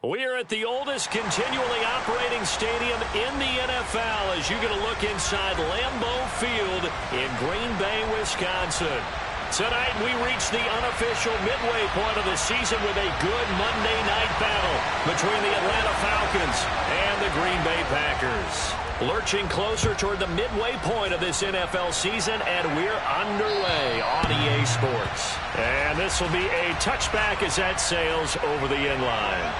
We're at the oldest continually operating stadium in the NFL as you get a look inside Lambeau Field in Green Bay, Wisconsin. Tonight we reach the unofficial midway point of the season with a good Monday night battle between the Atlanta Falcons and the Green Bay Packers. Lurching closer toward the midway point of this NFL season, and we're underway on EA Sports. And this will be a touchback as that sails over the end line.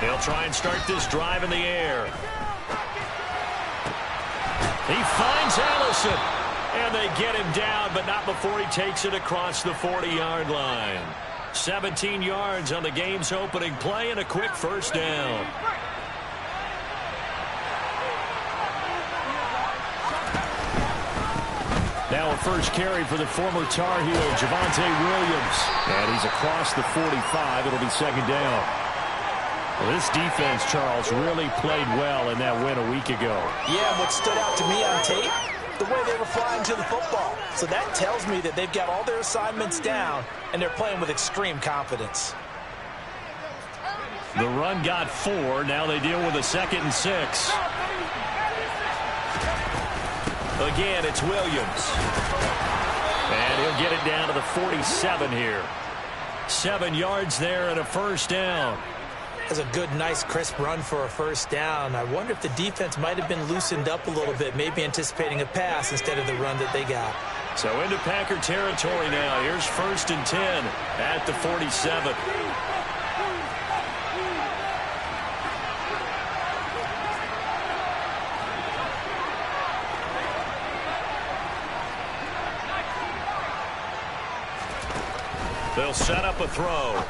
They'll try and start this drive in the air. He finds Allison, and they get him down, but not before he takes it across the 40-yard line. 17 yards on the game's opening play and a quick first down. Now a first carry for the former Tar Heel, Javonte Williams. And he's across the 45. It'll be second down. Well, this defense, Charles, really played well in that win a week ago. Yeah, what stood out to me on tape, the way they were flying to the football. So that tells me that they've got all their assignments down, and they're playing with extreme confidence. The run got 4. Now they deal with a 2nd and 6. Again, it's Williams. And he'll get it down to the 47 here. 7 yards there and a first down. That's a good, nice, crisp run for a first down. I wonder if the defense might have been loosened up a little bit, maybe anticipating a pass instead of the run that they got. So into Packer territory now. Here's 1st and 10 at the 47. They'll set up a throw.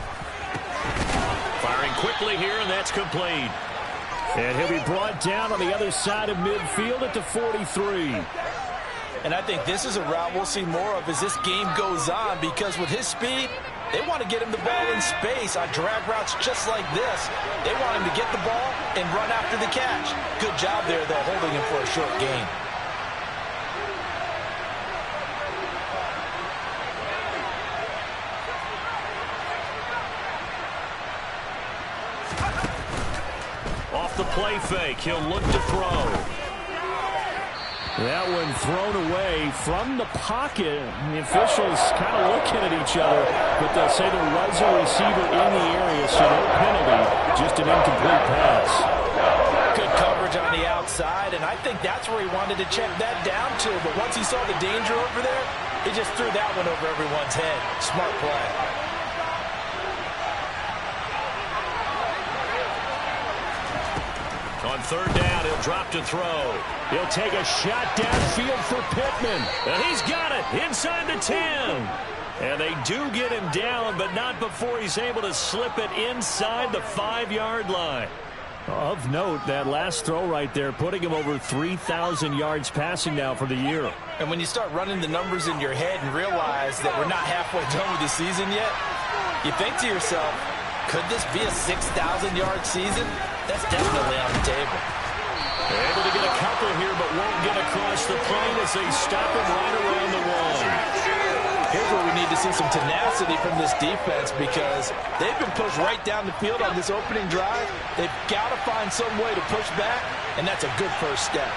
Firing quickly here, and that's complete. And he'll be brought down on the other side of midfield at the 43. And I think this is a route we'll see more of as this game goes on, because with his speed, they want to get him the ball in space on drag routes just like this. They want him to get the ball and run after the catch. Good job there, though, holding him for a short gain. Off the play fake, he'll look to throw. That one thrown away from the pocket. The officials kind of looking at each other, but they'll say there was a receiver in the area, so no penalty, just an incomplete pass. Good coverage on the outside, and I think that's where he wanted to check that down to, but once he saw the danger over there, he just threw that one over everyone's head. Smart play. On 3rd down, he'll drop to throw. He'll take a shot downfield for Pittman. And he's got it inside the 10. And they do get him down, but not before he's able to slip it inside the 5-yard line. Of note, that last throw right there, putting him over 3,000 yards passing now for the year. And when you start running the numbers in your head and realize that we're not halfway done with the season yet, you think to yourself, could this be a 6,000-yard season? That's definitely on the table. Able to get a couple here, but won't get across the plane as they stop him right around the wall. Here's where we need to see some tenacity from this defense, because they've been pushed right down the field on this opening drive. They've got to find some way to push back, and that's a good first step.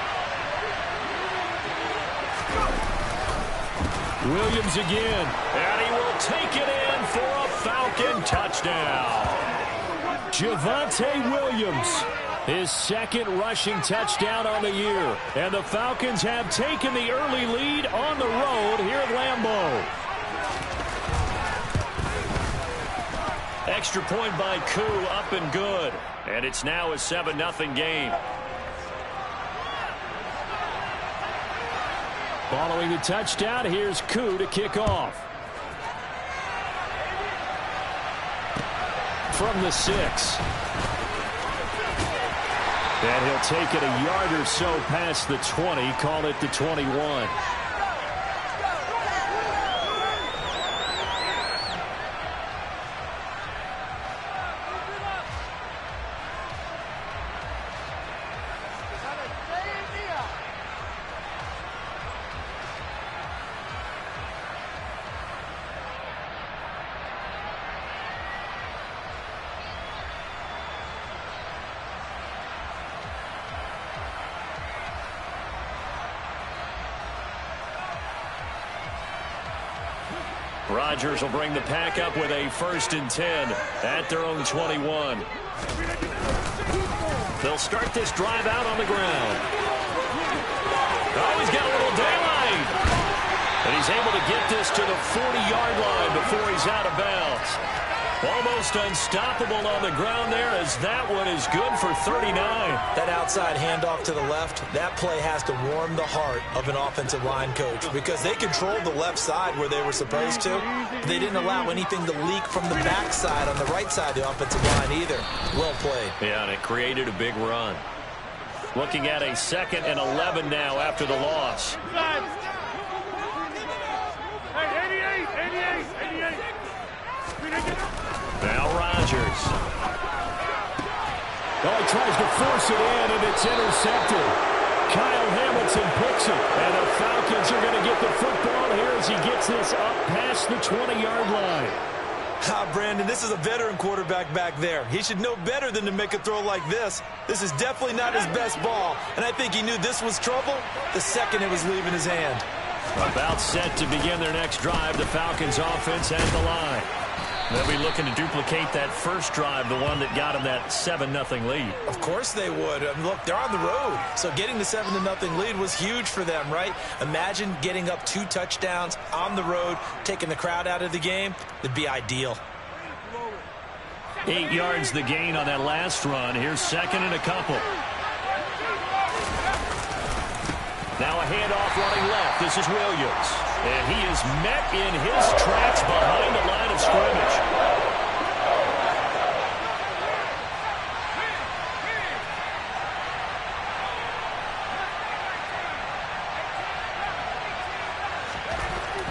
Williams again, and he will take it in for a Falcon touchdown. Javonte Williams, his 2nd rushing touchdown on the year. And the Falcons have taken the early lead on the road here at Lambeau. Extra point by Koo, up and good. And it's now a 7-0 game. Following the touchdown, here's Koo to kick off. From the 6. And he'll take it a yard or so past the 20, call it the 21. Rodgers will bring the pack up with a 1st and 10 at their own 21. They'll start this drive out on the ground. Oh, he's got a little daylight. And he's able to get this to the 40-yard line before he's out of bounds. Almost unstoppable on the ground there, as that one is good for 39. That outside handoff to the left, that play has to warm the heart of an offensive line coach, because they controlled the left side where they were supposed to. They didn't allow anything to leak from the backside on the right side of the offensive line either. Well played. Yeah, and it created a big run. Looking at a 2nd and 11 now after the loss. Now Rodgers. Oh, he tries to force it in, and it's intercepted. Kyle Hamilton picks it, and the Falcons are going to get the football here as he gets this up past the 20-yard line. Brandon, this is a veteran quarterback back there. He should know better than to make a throw like this. This is definitely not his best ball, and I think he knew this was trouble the second it was leaving his hand. About set to begin their next drive, the Falcons offense at the line. They'll be looking to duplicate that first drive, the one that got them that 7-0 lead. Of course they would. Look, they're on the road, so getting the 7-0 lead was huge for them, right? Imagine getting up 2 touchdowns on the road, taking the crowd out of the game. It'd be ideal. 8 yards the gain on that last run. Here's 2nd and a couple. Now a handoff running left. This is Williams. And he is met in his tracks behind the line of scrimmage.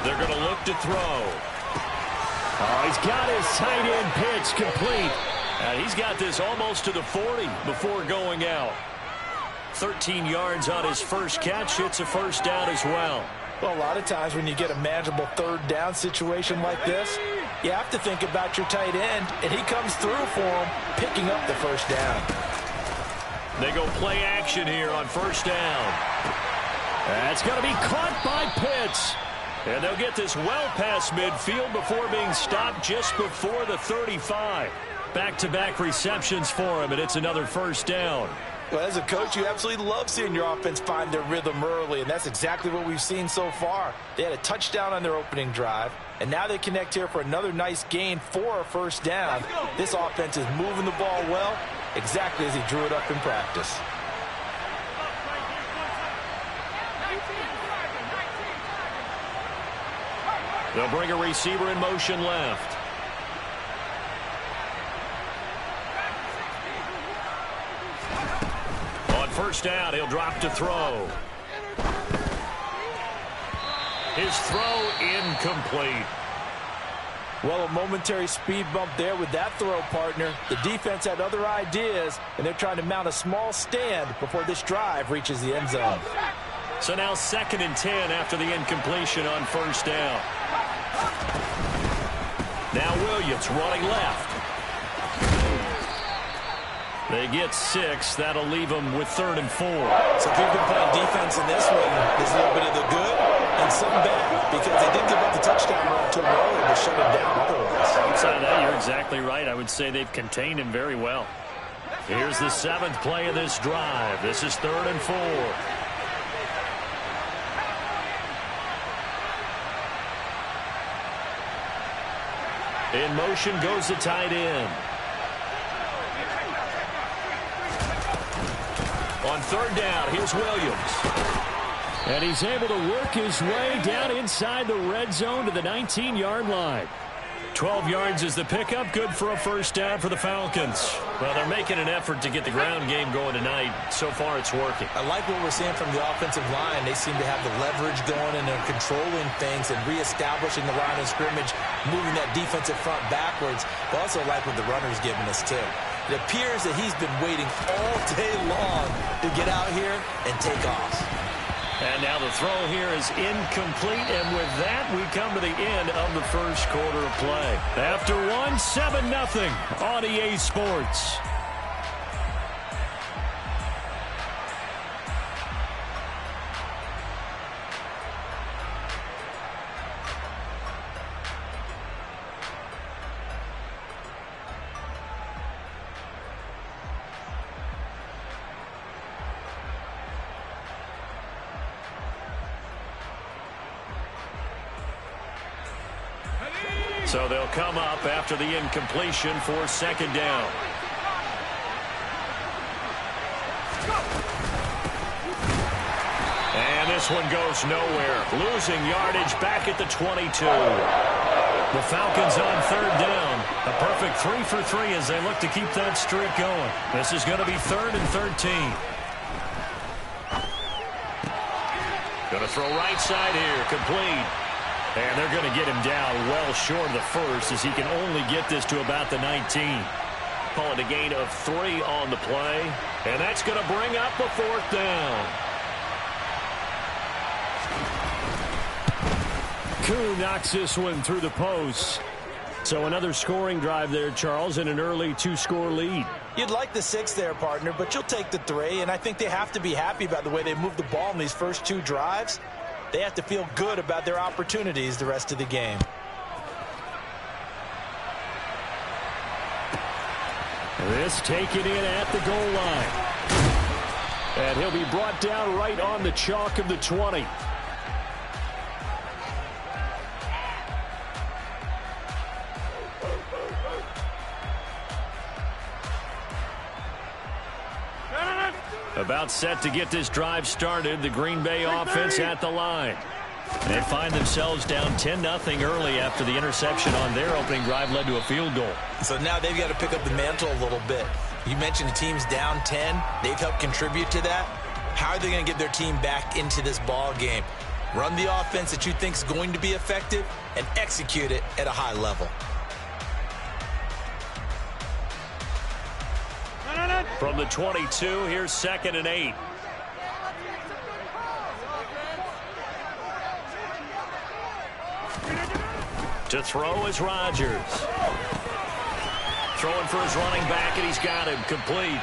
They're going to look to throw. Oh, he's got his tight end pitch complete. And he's got this almost to the 40 before going out. 13 yards on his first catch. It's a first down as well. Well, a lot of times when you get a manageable 3rd down situation like this, you have to think about your tight end, and he comes through for him, picking up the first down. They go play action here on first down. That's going to be caught by Pitts. And they'll get this well past midfield before being stopped just before the 35. Back-to-back receptions for him, and it's another first down. Well, as a coach, you absolutely love seeing your offense find their rhythm early, and that's exactly what we've seen so far. They had a touchdown on their opening drive, and now they connect here for another nice gain for a first down. This offense is moving the ball well, exactly as he drew it up in practice. They'll bring a receiver in motion left. First down, he'll drop to throw. His throw incomplete. Well, a momentary speed bump there with that throw, partner. The defense had other ideas, and they're trying to mount a small stand before this drive reaches the end zone. So now 2nd and 10 after the incompletion on first down. Now Williams running left. They get 6. That'll leave them with 3rd and 4. So if you've been playing defense in this one, there's a little bit of the good and some bad, because they did give up the touchdown run to him early, but shut him down otherwise. Outside of that, you're exactly right. I would say they've contained him very well. Here's the 7th play of this drive. This is 3rd and 4. In motion goes the tight end. On third down, here's Williams. And he's able to work his way down inside the red zone to the 19-yard line. 12 yards is the pickup. Good for a first down for the Falcons. Well, they're making an effort to get the ground game going tonight. So far, it's working. I like what we're seeing from the offensive line. They seem to have the leverage going, and they're controlling things and reestablishing the line of scrimmage, moving that defensive front backwards. But also like what the runner's giving us, too. It appears that he's been waiting all day long to get out here and take off. And now the throw here is incomplete, and with that, we come to the end of the first quarter of play. After one, 7-0 on EA Sports. So they'll come up after the incompletion for second down. And this one goes nowhere. Losing yardage back at the 22. The Falcons on third down. A perfect 3 for 3 as they look to keep that streak going. This is going to be 3rd and 13. Going to throw right side here. Complete. And they're going to get him down well short of the first as he can only get this to about the 19. Call it a gain of 3 on the play. And that's going to bring up the fourth down. Koo knocks this one through the post. So another scoring drive there, Charles, and an early 2-score lead. You'd like the 6 there, partner, but you'll take the 3. And I think they have to be happy about the way they moved the ball in these first 2 drives. They have to feel good about their opportunities the rest of the game. This taken in at the goal line. And he'll be brought down right on the chalk of the 20. About set to get this drive started. The Green Bay offense at the line. They find themselves down 10-0 early after the interception on their opening drive led to a field goal. So now they've got to pick up the mantle a little bit. You mentioned the team's down 10. They've helped contribute to that. How are they going to get their team back into this ball game? Run the offense that you think is going to be effective and execute it at a high level. From the 22, here's 2nd and 8. To throw is Rodgers. Throwing for his running back, and he's got him complete.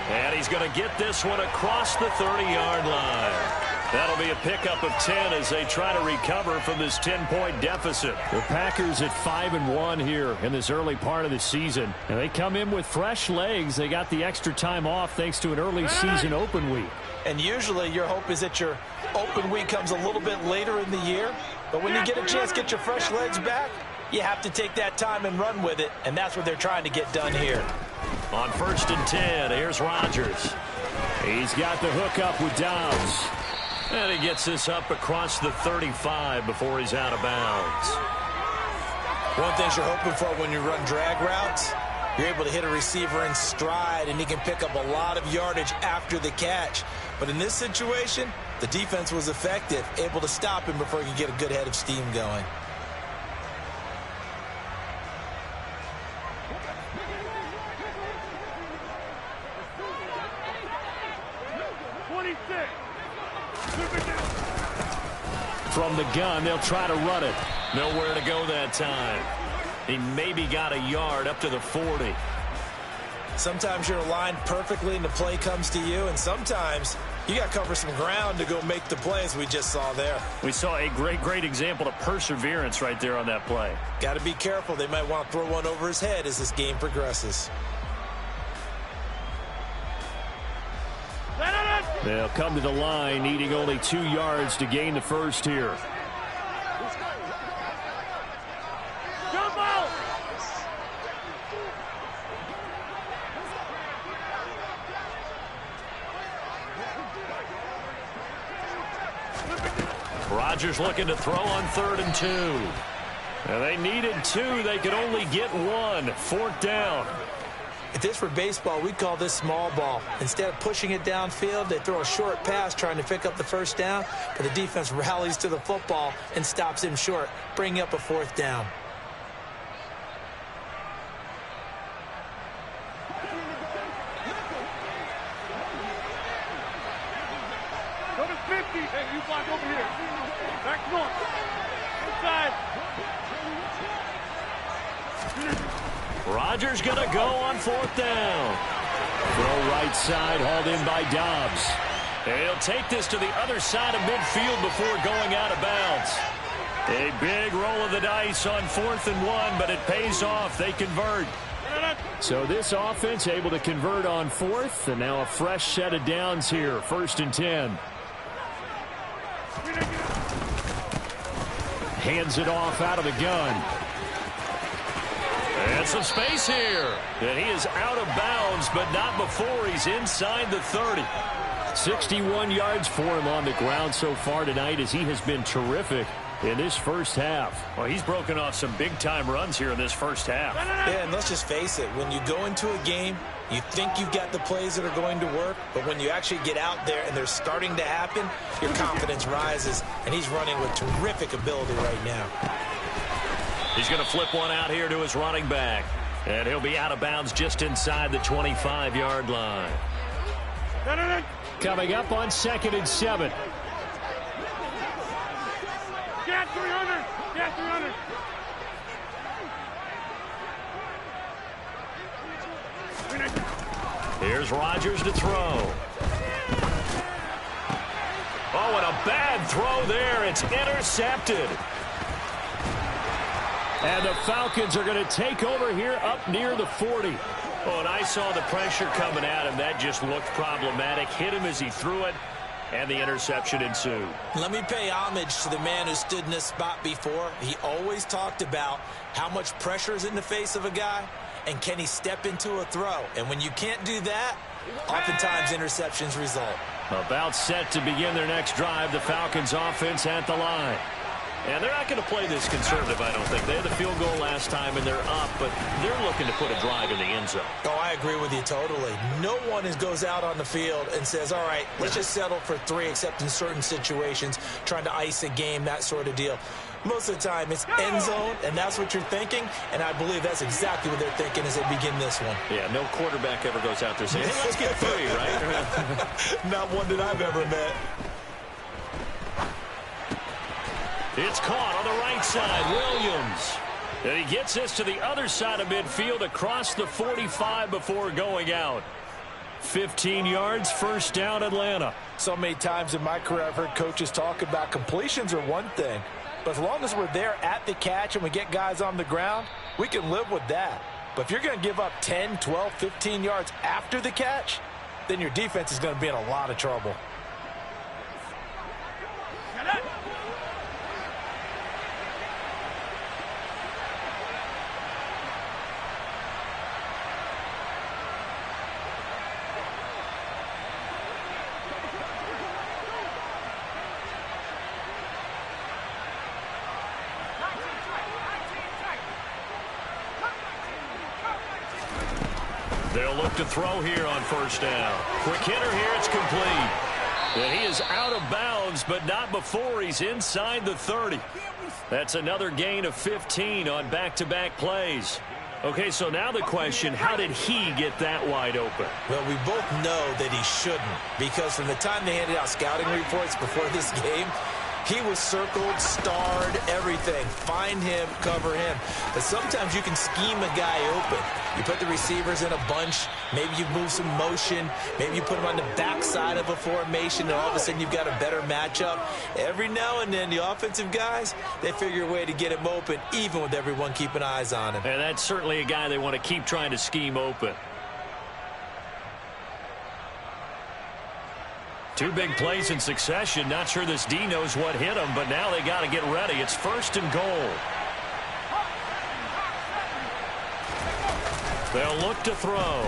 And he's going to get this one across the 30-yard line. That'll be a pickup of 10 as they try to recover from this 10-point deficit. The Packers at 5-1 here in this early part of the season. And they come in with fresh legs. They got the extra time off thanks to an early season open week. And usually your hope is that your open week comes a little bit later in the year. But when you get a chance to get your fresh legs back, you have to take that time and run with it. And that's what they're trying to get done here. On 1st and 10, here's Rodgers. He's got the hook up with Dobbs. And he gets this up across the 35 before he's out of bounds. One thing you're hoping for when you run drag routes, you're able to hit a receiver in stride, and he can pick up a lot of yardage after the catch. But in this situation, the defense was effective, able to stop him before he could get a good head of steam going. From the gun, they'll try to run it. Nowhere to go that time. He maybe got a yard up to the 40. Sometimes you're aligned perfectly and the play comes to you, and sometimes you got to cover some ground to go make the plays we just saw there. We saw a great example of perseverance right there on that play. Got to be careful. They might want to throw one over his head as this game progresses. They'll come to the line, needing only 2 yards to gain the first here. Rodgers looking to throw on 3rd and 2. And they needed 2. They could only get 1. 4th down. If this were baseball, we'd call this small ball. Instead of pushing it downfield, they throw a short pass trying to pick up the 1st down, but the defense rallies to the football and stops him short, bringing up a 4th down. Go to 50. Hey, you block over here. Back north. Inside. Rodgers going to go on 4th down. Throw right side, hauled in by Dobbs. He'll take this to the other side of midfield before going out of bounds. A big roll of the dice on 4th and 1, but it pays off. They convert. So this offense able to convert on 4th, and now a fresh set of downs here. 1st and 10. Hands it off out of the gun. And some space here. And he is out of bounds, but not before he's inside the 30. 61 yards for him on the ground so far tonight, as he has been terrific in this first half. Well, he's broken off some big-time runs here in this first half. Yeah, and let's just face it. When you go into a game, you think you've got the plays that are going to work, but when you actually get out there and they're starting to happen, your confidence rises, and he's running with terrific ability right now. He's going to flip one out here to his running back, and he'll be out of bounds just inside the 25-yard line. Coming up on 2nd and 7. Get 300. Get 300. Here's Rodgers to throw. Oh, and a bad throw there. It's intercepted. And the Falcons are going to take over here up near the 40. Oh, and I saw the pressure coming at him. That just looked problematic. Hit him as he threw it, and the interception ensued. Let me pay homage to the man who stood in this spot before. He always talked about how much pressure is in the face of a guy, and can he step into a throw. And when you can't do that, oftentimes interceptions result. About set to begin their next drive, the Falcons offense at the line. And they're not going to play this conservative, I don't think. They had the field goal last time, and they're up, but they're looking to put a drive in the end zone. Oh, I agree with you totally. No one goes out on the field and says, all right, let's just settle for 3, except in certain situations, trying to ice a game, that sort of deal. Most of the time, it's end zone, and that's what you're thinking, and I believe that's exactly what they're thinking as they begin this one. Yeah, no quarterback ever goes out there saying, hey, let's get 3, right? Not one that I've ever met. It's caught on the right side, Williams. And he gets this to the other side of midfield across the 45 before going out. 15 yards, 1st down, Atlanta. So many times in my career I've heard coaches talk about completions are one thing, but as long as we're there at the catch and we get guys on the ground, we can live with that. But if you're going to give up 10, 12, 15 yards after the catch, then your defense is going to be in a lot of trouble. They'll look to throw here on 1st down. Quick hitter here, it's complete. And he is out of bounds, but not before he's inside the 30. That's another gain of 15 on back-to-back plays. Okay, so now the question, how did he get that wide open? Well, we both know that he shouldn't, because from the time they handed out scouting reports before this game, he was circled, starred, everything. Find him, cover him. But sometimes you can scheme a guy open. You put the receivers in a bunch. Maybe you move some motion. Maybe you put them on the backside of a formation, and all of a sudden you've got a better matchup. Every now and then, the offensive guys, they figure a way to get him open, even with everyone keeping eyes on him. And that's certainly a guy they want to keep trying to scheme open. 2 big plays in succession. Not sure this D knows what hit him, but now they got to get ready. It's 1st and goal. They'll look to throw.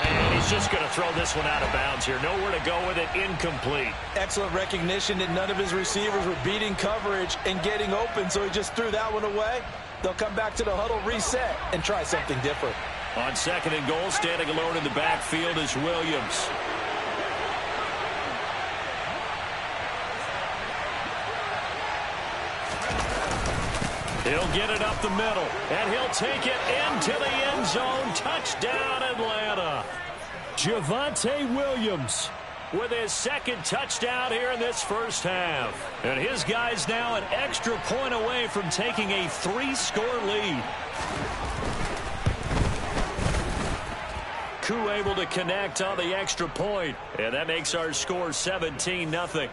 And he's He's just going to throw this one out of bounds here. Nowhere to go with it. Incomplete. Excellent recognition that none of his receivers were beating coverage and getting open, so he just threw that one away. They'll come back to the huddle, reset, and try something different. On 2nd and goal, standing alone in the backfield is Williams. He'll get it up the middle, and he'll take it into the end zone. Touchdown, Atlanta. Javonte Williams with his 2nd touchdown here in this first half. And his guy's now an extra point away from taking a 3-score lead. Koo able to connect on the extra point, and that makes our score 17-0.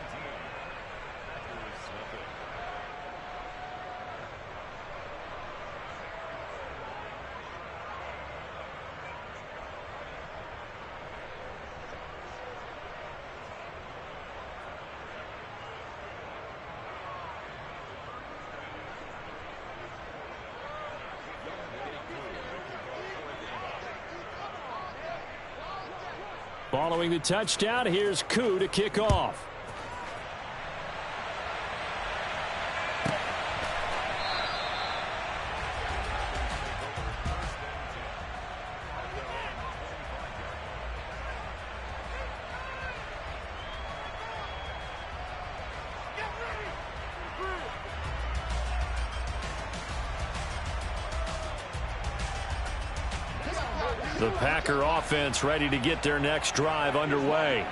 Following the touchdown, here's Koo to kick off. The Packer offense ready to get their next drive underway.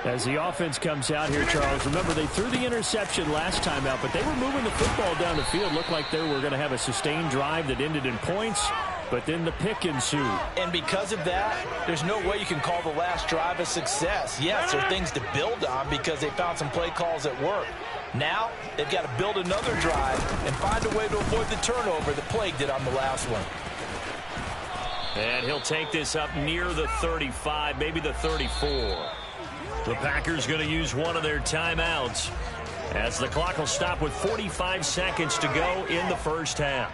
As the offense comes out here, Charles, remember they threw the interception last time out, but they were moving the football down the field. Looked like they were going to have a sustained drive that ended in points, but then the pick ensued. And because of that, there's no way you can call the last drive a success. Yes, there are things to build on because they found some play calls that work. Now, they've got to build another drive and find a way to avoid the turnover that plagued it on the last one. And he'll take this up near the 35, maybe the 34. The Packers going to use one of their timeouts as the clock will stop with 45 seconds to go in the first half.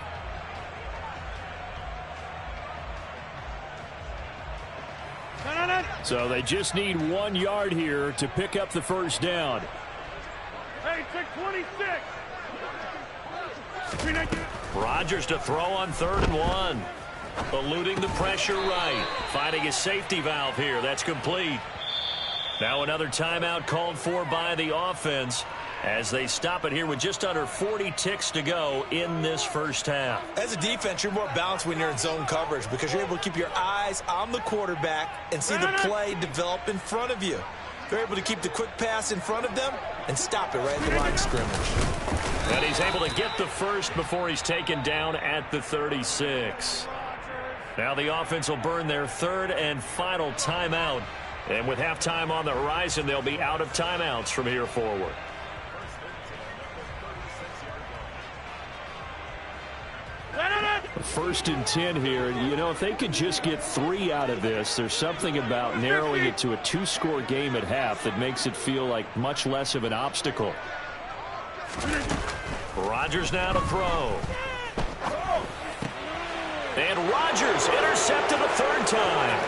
So they just need 1 yard here to pick up the first down. Hey, 626. Rodgers to throw on 3rd and 1. Eluding the pressure right. Finding a safety valve here. That's complete. Now another timeout called for by the offense as they stop it here with just under 40 ticks to go in this first half. As a defense, you're more balanced when you're in zone coverage because you're able to keep your eyes on the quarterback and see the play develop in front of you. They're able to keep the quick pass in front of them and stop it right at the line of scrimmage. And he's able to get the first before he's taken down at the 36. Now the offense will burn their 3rd and final timeout. And with halftime on the horizon, they'll be out of timeouts from here forward. First and 10 here. You know, if they could just get 3 out of this, there's something about narrowing it to a 2-score game at half that makes it feel like much less of an obstacle. Rodgers now to throw. And Rodgers intercepted a 3rd time.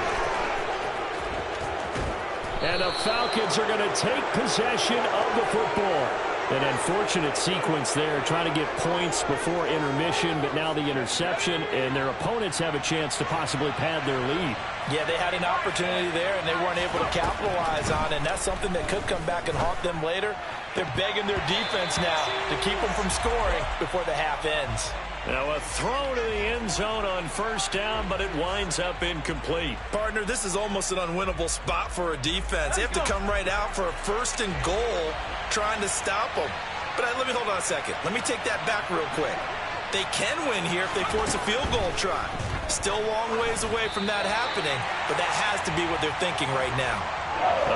And the Falcons are going to take possession of the football. An unfortunate sequence there, trying to get points before intermission, but now the interception, and their opponents have a chance to possibly pad their lead. Yeah, they had an opportunity there, and they weren't able to capitalize on it, and that's something that could come back and haunt them later. They're begging their defense now to keep them from scoring before the half ends. Now a throw to the end zone on 1st down, but it winds up incomplete. Partner, this is almost an unwinnable spot for a defense. They have to come right out for a 1st and goal trying to stop them. But let me hold on a second. Let me take that back real quick. They can win here if they force a field goal try. Still a long ways away from that happening, but that has to be what they're thinking right now.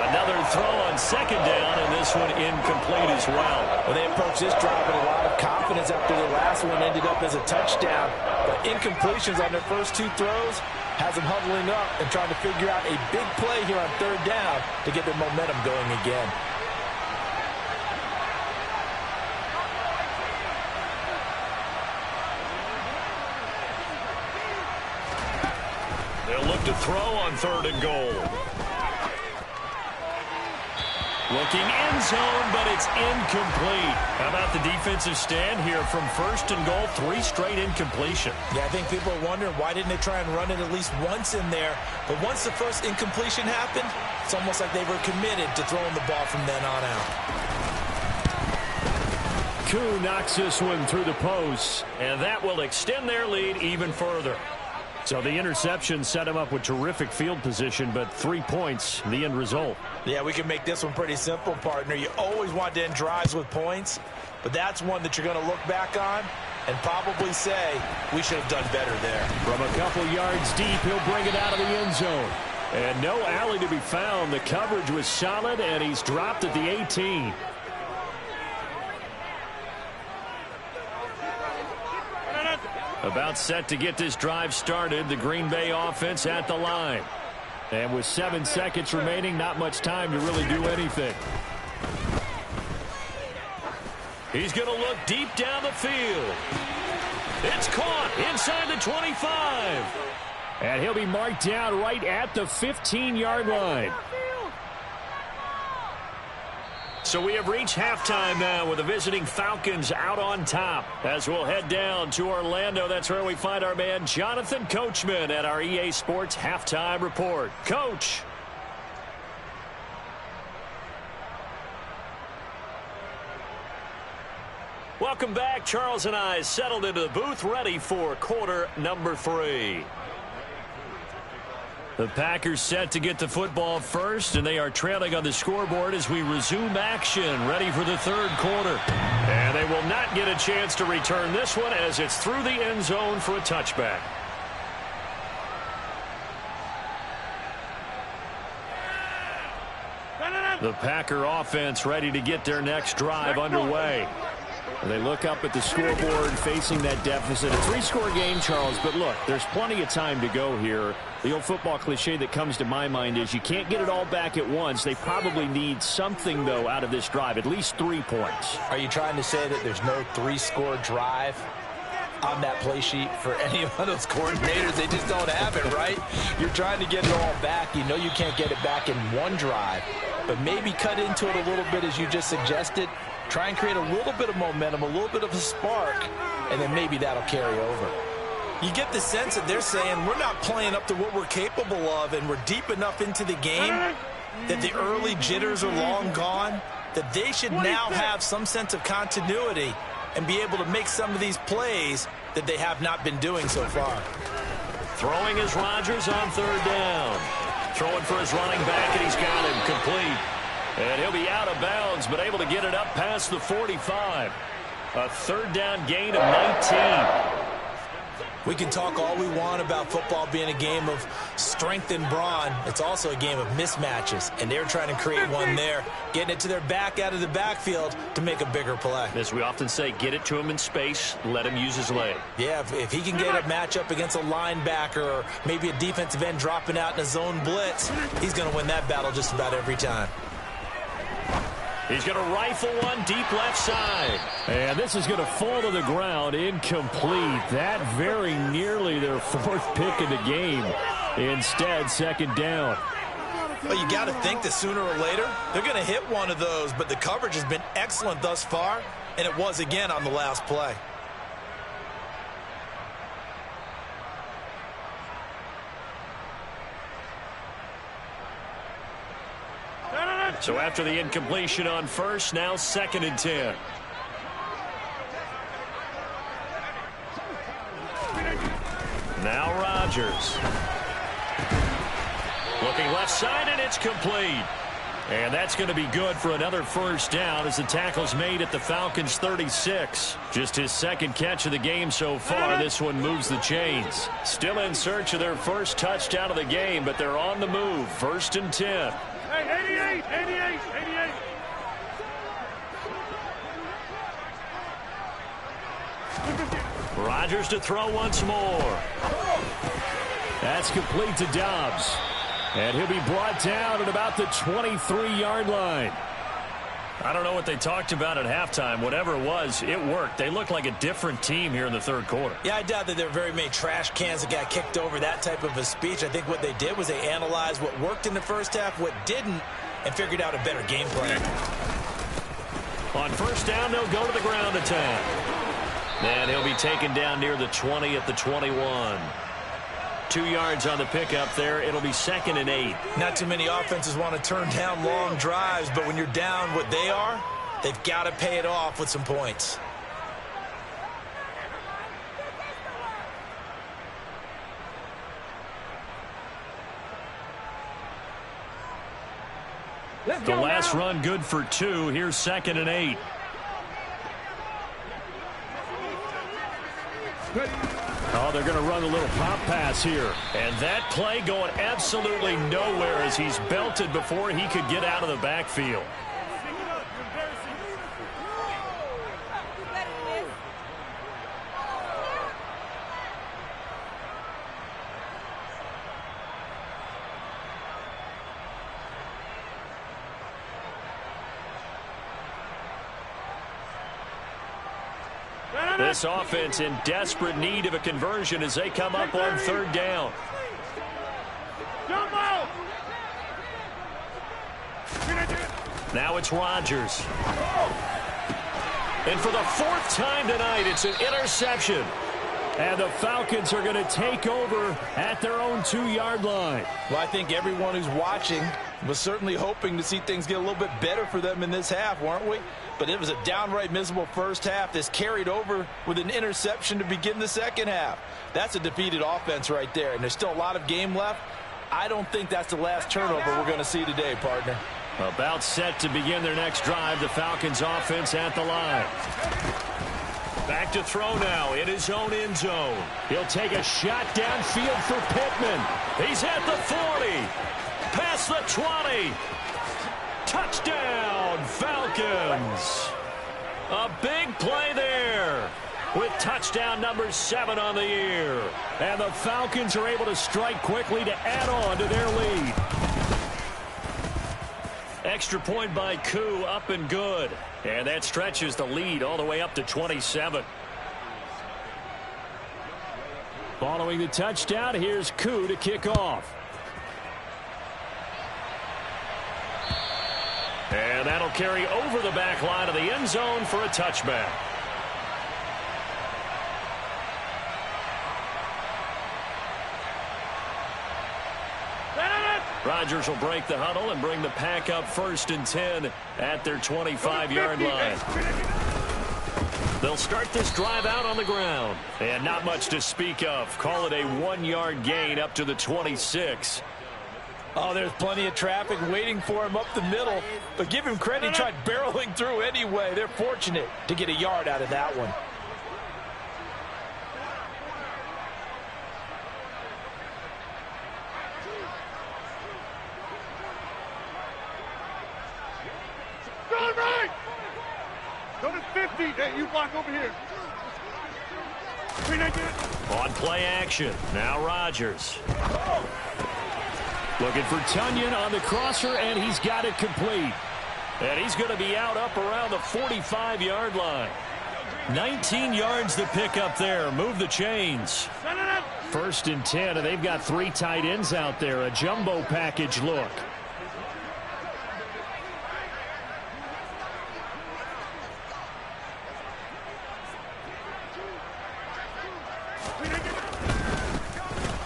Another throw on 2nd down, and this one incomplete as well. Well, they approached this drive with a lot of confidence after the last one ended up as a touchdown. But incompletions on their first 2 throws has them huddling up and trying to figure out a big play here on 3rd down to get their momentum going again. They'll look to throw on 3rd and goal. Looking end zone, but it's incomplete. How about the defensive stand here from 1st and goal, 3 straight incompletion. Yeah, I think people are wondering why didn't they try and run it at least once in there. But once the first incompletion happened, it's almost like they were committed to throwing the ball from then on out. Koo knocks this one through the post, and that will extend their lead even further. So the interception set him up with terrific field position, but 3 points, the end result. Yeah, we can make this one pretty simple, partner. You always want to end drives with points, but that's one that you're going to look back on and probably say, we should have done better there. From a couple yards deep, he'll bring it out of the end zone. And no alley to be found. The coverage was solid, and he's dropped at the 18. About set to get this drive started. The Green Bay offense at the line. And with 7 seconds remaining, not much time to really do anything. He's going to look deep down the field. It's caught inside the 25. And he'll be marked down right at the 15-yard line. So we have reached halftime now with the visiting Falcons out on top. As we'll head down to Orlando, that's where we find our man Jonathan Coachman at our EA Sports Halftime Report. Coach. Welcome back. Charles and I settled into the booth ready for quarter number 3. The Packers set to get the football first, and they are trailing on the scoreboard as we resume action, ready for the 3rd quarter. And they will not get a chance to return this one as it's through the end zone for a touchback. The Packer offense ready to get their next drive underway. And they look up at the scoreboard facing that deficit. A 3-score game, Charles, but look, there's plenty of time to go here. The old football cliche that comes to my mind is you can't get it all back at once. They probably need something, though, out of this drive, at least 3 points. Are you trying to say that there's no 3-score drive on that play sheet for any of those coordinators? They just don't have it, right? You're trying to get it all back. You know you can't get it back in one drive, but maybe cut into it a little bit as you just suggested. Try and create a little bit of momentum, a little bit of a spark, and then maybe that'll carry over. You get the sense that they're saying we're not playing up to what we're capable of, and we're deep enough into the game that the early jitters are long gone, that they should now have some sense of continuity and be able to make some of these plays that they have not been doing so far. Throwing is Rodgers on 3rd down. Throwing for his running back, and he's got him complete. And he'll be out of bounds, but able to get it up past the 45. A 3rd down gain of 19. We can talk all we want about football being a game of strength and brawn. It's also a game of mismatches, and they're trying to create one there, getting it to their back out of the backfield to make a bigger play. As we often say, get it to him in space, let him use his leg. Yeah, if he can get a matchup against a linebacker or maybe a defensive end dropping out in a zone blitz, he's going to win that battle just about every time. He's going to rifle one deep left side. And this is going to fall to the ground, incomplete. That very nearly their 4th pick in the game. Instead, 2nd down. Well, you got to think that sooner or later, they're going to hit one of those, but the coverage has been excellent thus far, and it was again on the last play. So after the incompletion on 1st, now 2nd and 10. Now Rodgers. Looking left side, and it's complete. And that's going to be good for another 1st down as the tackle's made at the Falcons' 36. Just his 2nd catch of the game so far. This one moves the chains. Still in search of their 1st touchdown of the game, but they're on the move. 1st and 10. Hey, 88. Rodgers to throw once more. That's complete to Dobbs. And he'll be brought down at about the 23-yard line. I don't know what they talked about at halftime. Whatever it was, it worked. They looked like a different team here in the third quarter. Yeah, I doubt that there were very many trash cans that got kicked over, that type of a speech. I think what they did was they analyzed what worked in the first half, what didn't, and figured out a better game plan. On first down, they'll go to the ground attack. And he'll be taken down near the 20 at the 21. 2 yards on the pickup there. It'll be 2nd and 8. Not too many offenses want to turn down long drives, but when you're down what they are, they've got to pay it off with some points. The last run good for 2. Here's 2nd and 8. Oh, they're going to run a little pop pass here. And that play going absolutely nowhere as he's belted before he could get out of the backfield. This offense in desperate need of a conversion as they come up on 3rd down. Now it's Rodgers. And for the 4th time tonight, it's an interception. And the Falcons are going to take over at their own 2-yard line. Well, I think everyone who's watching was certainly hoping to see things get a little bit better for them in this half, weren't we? But it was a downright miserable first half. This carried over with an interception to begin the second half. That's a defeated offense right there, and there's still a lot of game left. I don't think that's the last turnover we're going to see today, partner. About set to begin their next drive, the Falcons offense at the line. Back to throw now in his own end zone. He'll take a shot downfield for Pittman. He's at the 40. Past the 20. Touchdown, Falcons. A big play there with touchdown number 7 on the year. And the Falcons are able to strike quickly to add on to their lead. Extra point by Koo, up and good. And that stretches the lead all the way up to 27. Following the touchdown, here's Koo to kick off. And that'll carry over the back line of the end zone for a touchback. Rodgers will break the huddle and bring the pack up 1st and 10 at their 25-yard line. They'll start this drive out on the ground. And not much to speak of. Call it a 1-yard gain up to the 26. Oh, there's plenty of traffic waiting for him up the middle. But give him credit, he tried barreling through anyway. They're fortunate to get a yard out of that one. Go to 50. Hey, you block over here. On play action. Now Rodgers. Looking for Tunyon on the crosser, and he's got it complete. And he's going to be out up around the 45-yard line. 19 yards to pick up there. Move the chains. 1st and 10, and they've got 3 tight ends out there. A jumbo package look.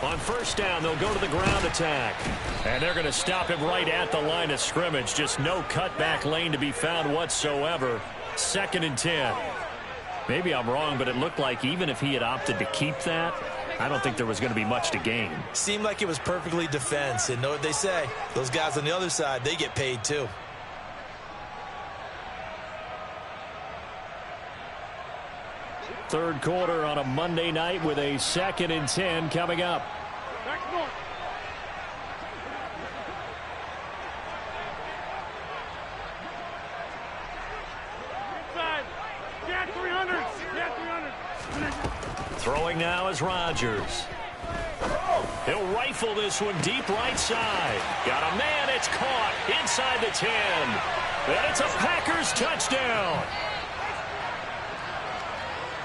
On first down, they'll go to the ground attack. And they're going to stop him right at the line of scrimmage. Just no cutback lane to be found whatsoever. 2nd and 10. Maybe I'm wrong, but it looked like even if he had opted to keep that, I don't think there was going to be much to gain. Seemed like it was perfectly defense. And know what they say? Those guys on the other side, they get paid too. Third quarter on a Monday night with a 2nd and 10 coming up. Back north. Inside. Yeah, 300. Yeah, 300. Throwing now is Rodgers. He'll rifle this one deep right side. Got a man. It's caught inside the 10. And it's a Packers touchdown.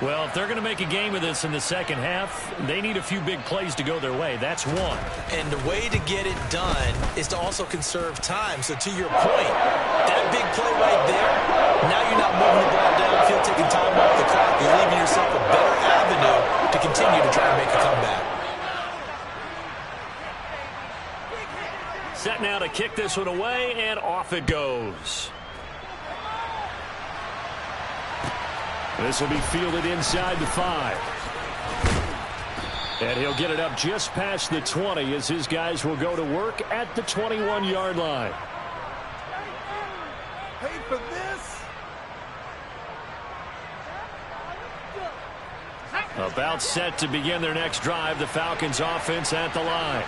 Well, if they're going to make a game of this in the second half, they need a few big plays to go their way. That's one. And the way to get it done is to also conserve time. So to your point, that big play right there, now you're not moving the ball downfield, taking time off the clock. You're leaving yourself a better avenue to continue to try to make a comeback. Set now to kick this one away, and off it goes. This will be fielded inside the 5. And he'll get it up just past the 20 as his guys will go to work at the 21-yard line. Paid for this. About set to begin their next drive, the Falcons offense at the line.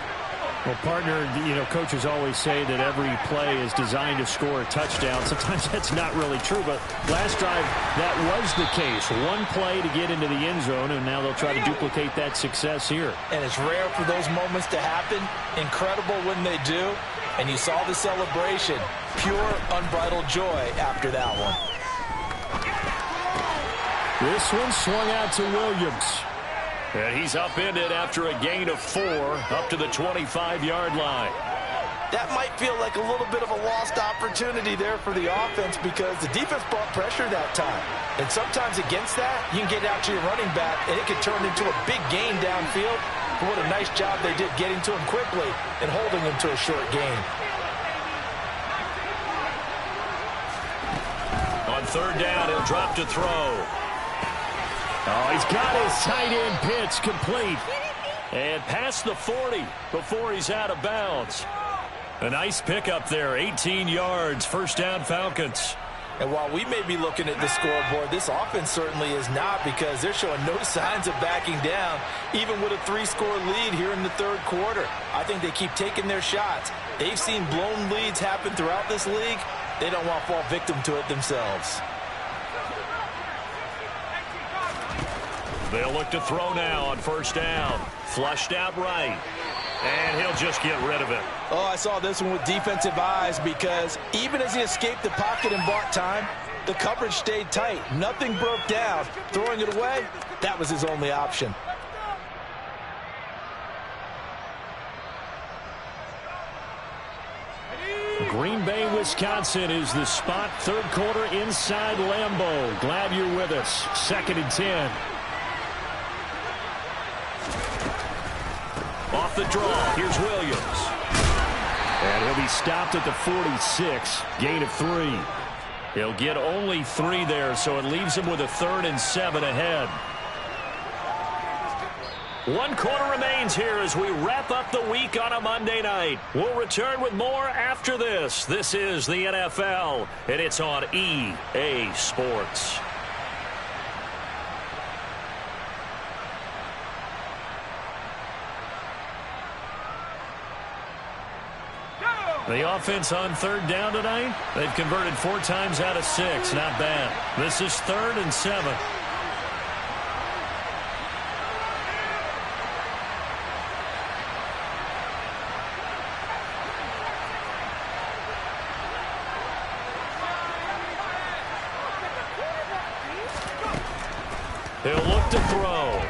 Well, partner, coaches always say that every play is designed to score a touchdown. Sometimes that's not really true, but last drive, that was the case. One play to get into the end zone, and now they'll try to duplicate that success here. And it's rare for those moments to happen. Incredible when they do. And you saw the celebration. Pure, unbridled joy after that one. This one swung out to Williams. And he's upended after a gain of 4 up to the 25-yard line. That might feel like a little bit of a lost opportunity there for the offense because the defense brought pressure that time. And sometimes against that, you can get out to your running back, and it could turn into a big gain downfield. But what a nice job they did getting to him quickly and holding him to a short gain. On third down, he'll drop to throw. Oh, he's got his tight end pitch complete. And past the 40 before he's out of bounds. A nice pickup there, 18 yards, first down Falcons. And while we may be looking at the scoreboard, this offense certainly is not because they're showing no signs of backing down, even with a 3-score lead here in the third quarter. I think they keep taking their shots. They've seen blown leads happen throughout this league. They don't want to fall victim to it themselves. They'll look to throw now on first down. Flushed out right. And he'll just get rid of it. Oh, I saw this one with defensive eyes because even as he escaped the pocket and bought time, the coverage stayed tight. Nothing broke down. Throwing it away, that was his only option. Green Bay, Wisconsin is the spot. Third quarter inside Lambeau. Glad you're with us. 2nd and 10. Off the draw, here's Williams. And he'll be stopped at the 46, gain of 3. He'll get only 3 there, so it leaves him with a 3rd and 7 ahead. 1 quarter remains here as we wrap up the week on a Monday night. We'll return with more after this. This is the NFL, and it's on EA Sports. The offense on third down tonight, they've converted 4 times out of 6. Not bad. This is 3rd and 7. He'll look to throw.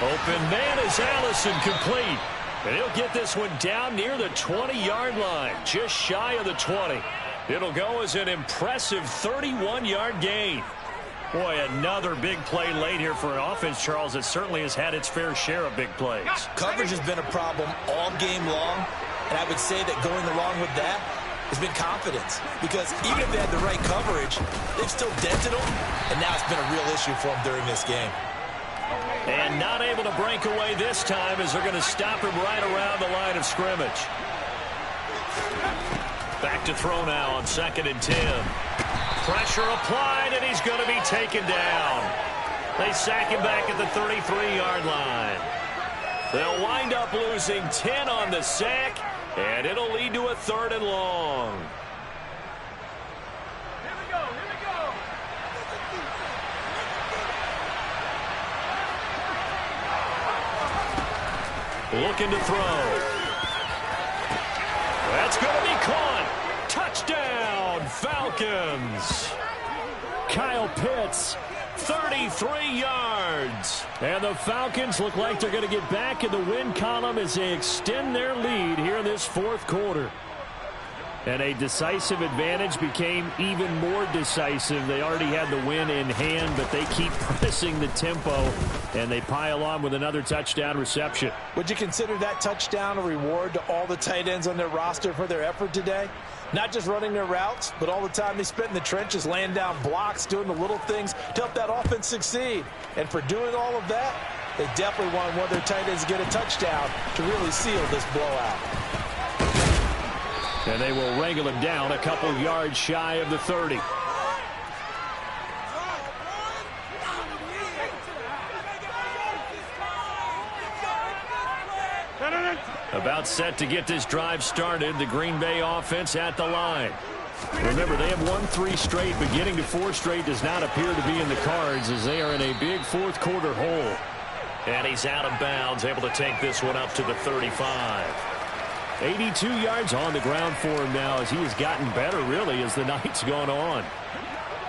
Open man is Allison, complete. And he'll get this one down near the 20-yard line, just shy of the 20. It'll go as an impressive 31-yard gain. Boy, another big play late here for an offense, Charles, that certainly has had its fair share of big plays. Coverage has been a problem all game long, and I would say that going along with that has been confidence. Because even if they had the right coverage, they've still dented them, and now it's been a real issue for them during this game. And not able to break away this time as they're going to stop him right around the line of scrimmage. Back to throw now on 2nd and 10. Pressure applied, and he's going to be taken down. They sack him back at the 33-yard line. They'll wind up losing 10 on the sack, and it'll lead to a 3rd and long. Looking to throw. That's going to be caught. Falcons. Kyle Pitts, 33 yards. And the Falcons look like they're going to get back in the win column as they extend their lead here in this fourth quarter. And a decisive advantage became even more decisive. They already had the win in hand, but they keep pressing the tempo, and they pile on with another touchdown reception. Would you consider that touchdown a reward to all the tight ends on their roster for their effort today? Not just running their routes, but all the time they spent in the trenches, laying down blocks, doing the little things to help that offense succeed. And for doing all of that, they definitely wanted one of their tight ends to get a touchdown to really seal this blowout. And they will wrangle him down a couple yards shy of the 30. About set to get this drive started. The Green Bay offense at the line. Remember, they have won 3 straight, but getting to 4 straight does not appear to be in the cards as they are in a big fourth quarter hole. And he's out of bounds, able to take this one up to the 35. 82 yards on the ground for him now as he has gotten better, really, as the night's gone on.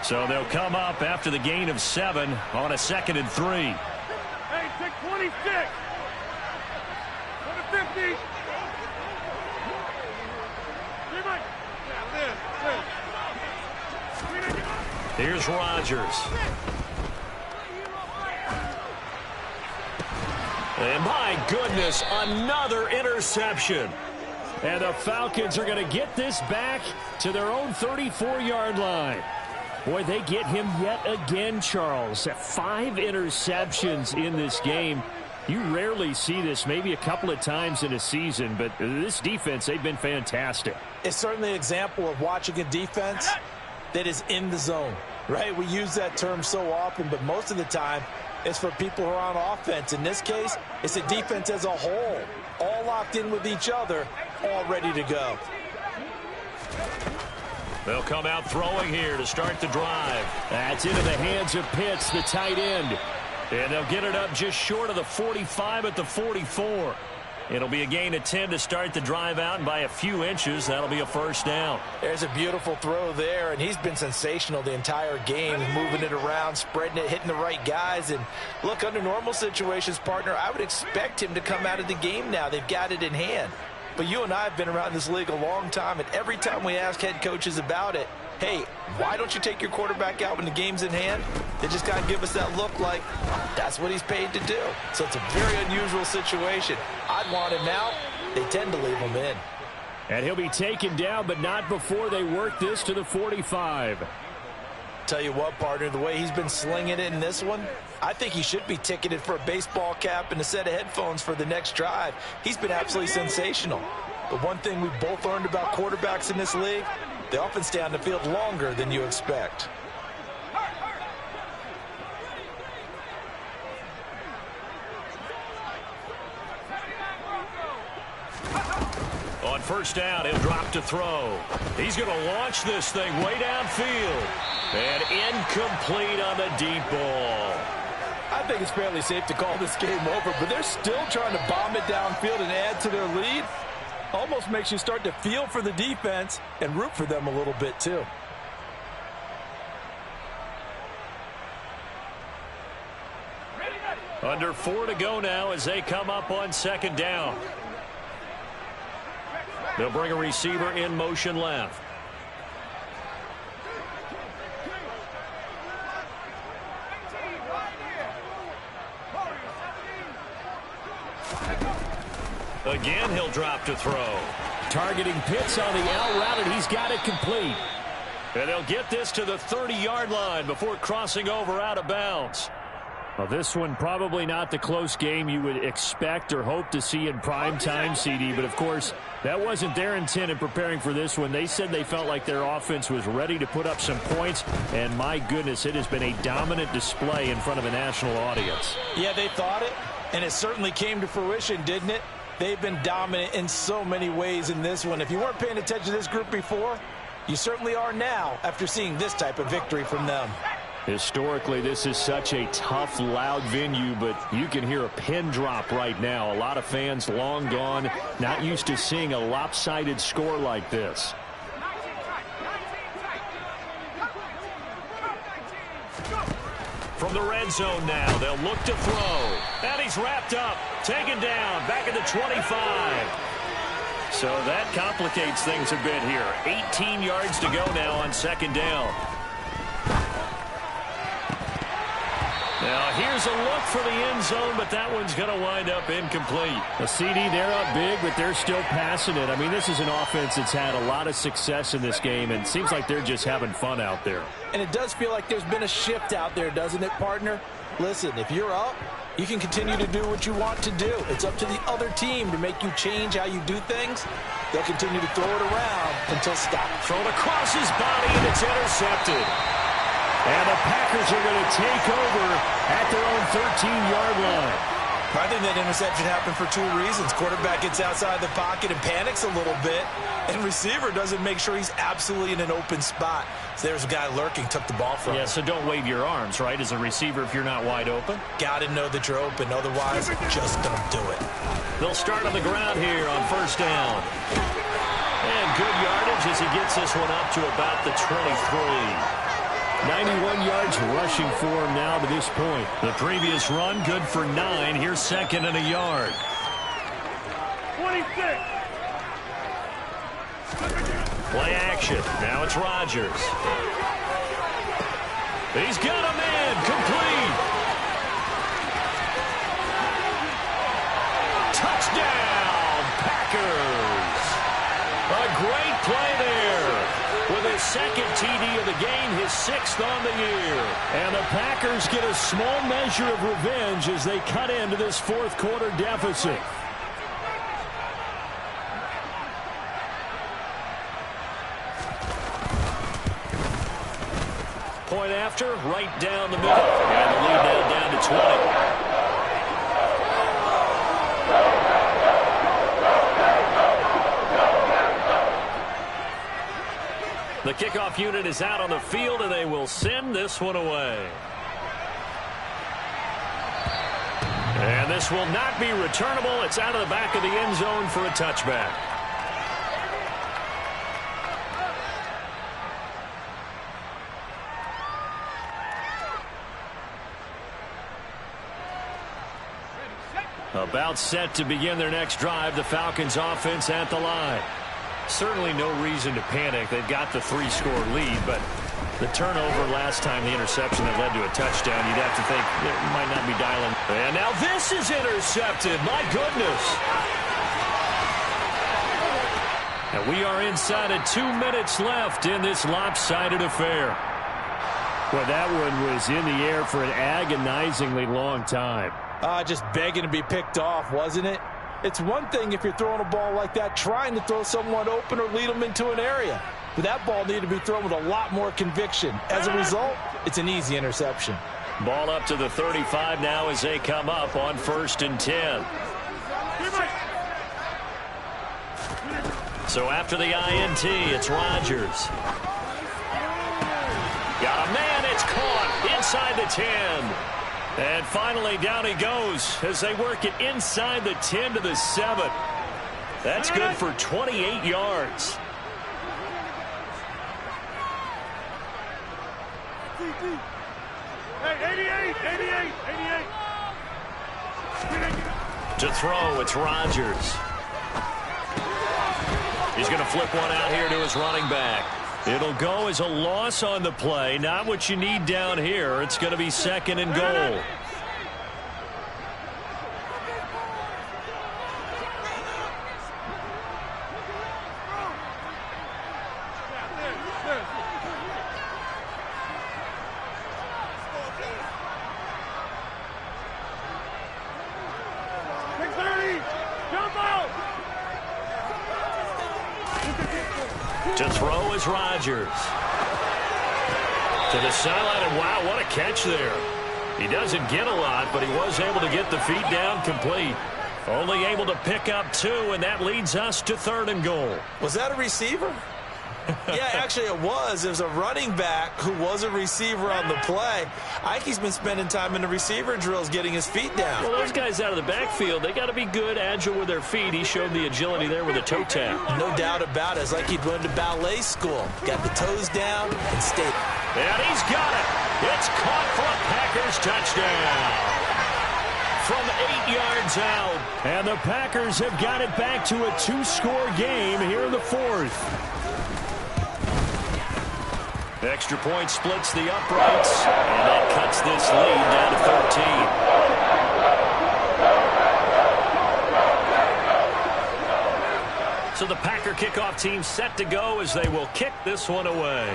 So they'll come up after the gain of 7 on a 2nd and 3. Hey, take 26. Go to 50. Here's Rodgers. And my goodness, another interception. And the Falcons are going to get this back to their own 34-yard line. Boy, they get him yet again, Charles. 5 interceptions in this game. You rarely see this, maybe a couple of times in a season, but this defense, they've been fantastic. It's certainly an example of watching a defense that is in the zone, right? We use that term so often, but most of the time, it's for people who are on offense. In this case, it's a defense as a whole, all locked in with each other, all ready to go. They'll come out throwing here to start the drive. That's into the hands of Pitts, the tight end. And they'll get it up just short of the 45 at the 44. It'll be a gain of 10 to start the drive out, and by a few inches, that'll be a first down. There's a beautiful throw there, and he's been sensational the entire game, moving it around, spreading it, hitting the right guys. And look, under normal situations, partner, I would expect him to come out of the game now. They've got it in hand. But you and I have been around this league a long time, and every time we ask head coaches about it, hey, why don't you take your quarterback out when the game's in hand? They just got to give us that look like that's what he's paid to do. So it's a very unusual situation. I'd want him out. They tend to leave him in. And he'll be taken down, but not before they work this to the 45. Tell you what, partner, the way he's been slinging it in this one, I think he should be ticketed for a baseball cap and a set of headphones for the next drive. He's been absolutely sensational. But one thing we've both learned about quarterbacks in this league, they often stay on the field longer than you expect. On first down, he'll drop to throw. He's going to launch this thing way downfield. And incomplete on the deep ball. I think it's fairly safe to call this game over, but they're still trying to bomb it downfield and add to their lead. Almost makes you start to feel for the defense and root for them a little bit too. Under 4 to go now as they come up on second down. They'll bring a receiver in motion left. Again, he'll drop to throw. Targeting Pitts on the out route, and he's got it complete. And they'll get this to the 30-yard line before crossing over out of bounds. Well, this one probably not the close game you would expect or hope to see in prime time, CD. But, of course, that wasn't their intent in preparing for this one. They said they felt like their offense was ready to put up some points. And, my goodness, it has been a dominant display in front of a national audience. Yeah, they thought it, and it certainly came to fruition, didn't it? They've been dominant in so many ways in this one. If you weren't paying attention to this group before, you certainly are now after seeing this type of victory from them. Historically, this is such a tough, loud venue, but you can hear a pin drop right now. A lot of fans long gone, not used to seeing a lopsided score like this. from the red zone now. They'll look to throw. And he's wrapped up, taken down, back at the 25. So that complicates things a bit here. 18 yards to go now on second down. Now here's a look for the end zone, but that one's going to wind up incomplete. A CD, they're up big, but they're still passing it. I mean, this is an offense that's had a lot of success in this game, and it seems like they're just having fun out there. And it does feel like there's been a shift out there, doesn't it, partner? Listen, if you're up, you can continue to do what you want to do. It's up to the other team to make you change how you do things. They'll continue to throw it around until stopped. Thrown across his body, and it's intercepted. And the Packers are going to take over at their own 13-yard line. I think that interception happened for two reasons. Quarterback gets outside the pocket and panics a little bit, and receiver doesn't make sure he's absolutely in an open spot. So there's a guy lurking, took the ball from him. Yeah, so don't wave your arms, right, as a receiver if you're not wide open. Got to know that you're open. Otherwise, just don't do it. They'll start on the ground here on first down. And good yardage as he gets this one up to about the 23. 91 yards rushing for him now to this point. The previous run, good for 9. Here's second and a yard. 26. Play action. Now it's Rodgers. He's got a man. Complete. Touchdown, Packers. A great play there. With his second TD of the game, his 6th on the year. And the Packers get a small measure of revenge as they cut into this fourth quarter deficit. Point after, right down the middle. And the lead now down to 20. The kickoff unit is out on the field, and they will send this one away. And this will not be returnable. It's out of the back of the end zone for a touchback. About set to begin their next drive, the Falcons offense at the line. Certainly no reason to panic. They've got the 3-score lead, but the turnover last time, the interception that led to a touchdown, you'd have to think it might not be dialing. And now this is intercepted. My goodness. And we are inside of 2 minutes left in this lopsided affair. Well, that one was in the air for an agonizingly long time. Just begging to be picked off, wasn't it? It's one thing if you're throwing a ball like that, trying to throw someone open or lead them into an area. But that ball needed to be thrown with a lot more conviction. As a result, it's an easy interception. Ball up to the 35 now as they come up on 1st and 10. So after the INT, it's Rodgers. Got a man, it's caught inside the 10. And finally, down he goes as they work it inside the 10 to the 7. That's good for 28 yards. Hey, 88. To throw, it's Rodgers. He's going to flip one out here to his running back. It'll go as a loss on the play. Not what you need down here. It's going to be 2nd and goal. To throw is Rodgers. To the sideline, and wow, what a catch there. He doesn't get a lot, but he was able to get the feet down complete. Only able to pick up 2, and that leads us to 3rd and goal. Was that a receiver? Yeah, actually it was. It was a running back who was a receiver on the play. I think he's been spending time in the receiver drills getting his feet down. Well, those guys out of the backfield, they got to be good, agile with their feet. He showed the agility there with a toe tap. No doubt about it. It's like he'd run to ballet school. Got the toes down and stayed. And he's got it. It's caught for a Packers touchdown. From 8 yards out. And the Packers have got it back to a 2-score game here in the fourth. Extra point splits the uprights, and that cuts this lead down to 13. So the Packer kickoff team set to go as they will kick this one away.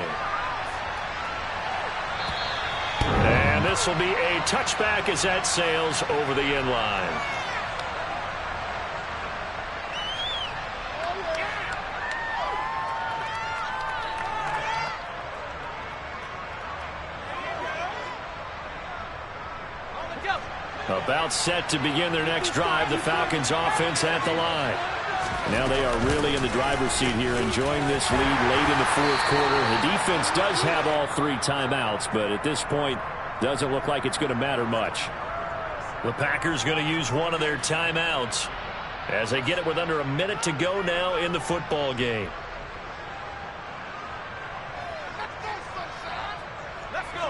And this will be a touchback as that sails over the end line. About set to begin their next drive, the Falcons offense at the line. Now they are really in the driver's seat here, enjoying this lead late in the fourth quarter. The defense does have all 3 timeouts, but at this point, doesn't look like it's going to matter much. The Packers going to use one of their timeouts as they get it with under a minute to go now in the football game.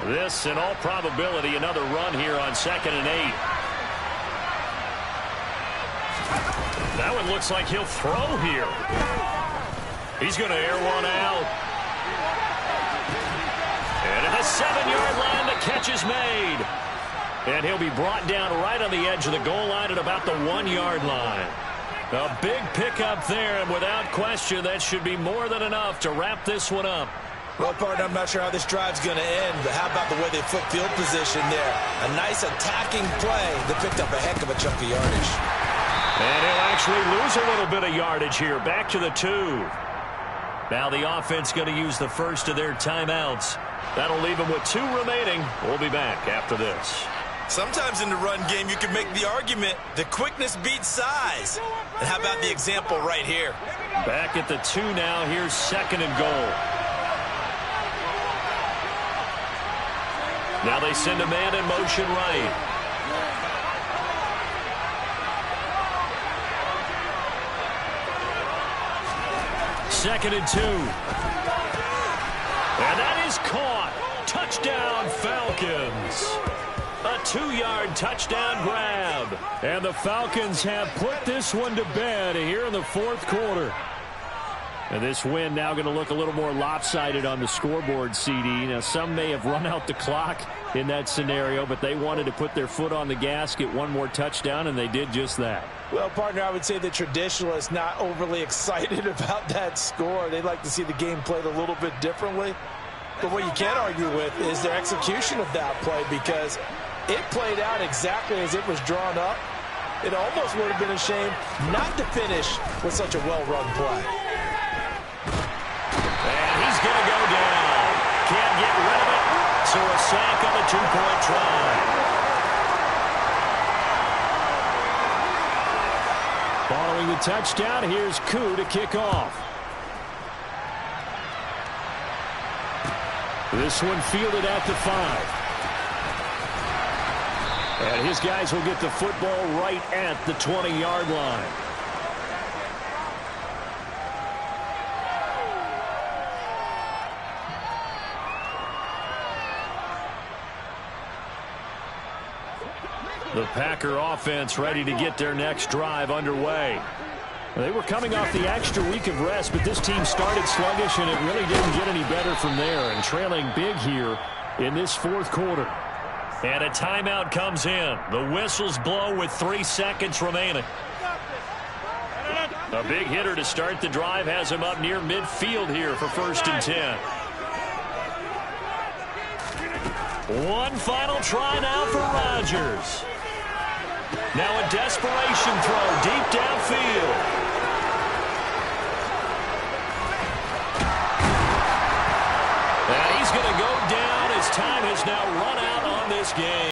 This, in all probability, another run here on 2nd and 8. That one looks like he'll throw here. He's going to air one out. And at the 7-yard line, the catch is made. And he'll be brought down right on the edge of the goal line at about the 1-yard line. A big pickup there, and without question, that should be more than enough to wrap this one up. Well, partner, I'm not sure how this drive's going to end, but how about the way they flip field position there? A nice attacking play that picked up a heck of a chunk of yardage. And he'll actually lose a little bit of yardage here, back to the 2. Now the offense going to use the first of their timeouts. That'll leave them with 2 remaining. We'll be back after this. Sometimes in the run game, you can make the argument that quickness beats size. And how about the example right here? Back at the 2 now. Here's 2nd and goal. Now they send a man in motion right. Second and 2. And that is caught. Touchdown, Falcons. A 2-yard touchdown grab. And the Falcons have put this one to bed here in the fourth quarter. And this win now going to look a little more lopsided on the scoreboard, CD. Now, some may have run out the clock in that scenario, but they wanted to put their foot on the gas, get one more touchdown, and they did just that. Well, partner, I would say the traditionalists not overly excited about that score. They'd like to see the game played a little bit differently. But what you can't argue with is their execution of that play, because it played out exactly as it was drawn up. It almost would have been a shame not to finish with such a well-run play. And he's going to go down. Can't get rid of it. So a sack on the 2-point try. Following the touchdown, here's Koo to kick off. This one fielded at the 5. And his guys will get the football right at the 20-yard line. The Packer offense ready to get their next drive underway. They were coming off the extra week of rest, but this team started sluggish, and it really didn't get any better from there, and trailing big here in this fourth quarter. And a timeout comes in. The whistles blow with 3 seconds remaining. A big hitter to start the drive has him up near midfield here for 1st and 10. One final try now for Rodgers. Now a desperation throw deep downfield. And he's going to go down as time has now run out on this game.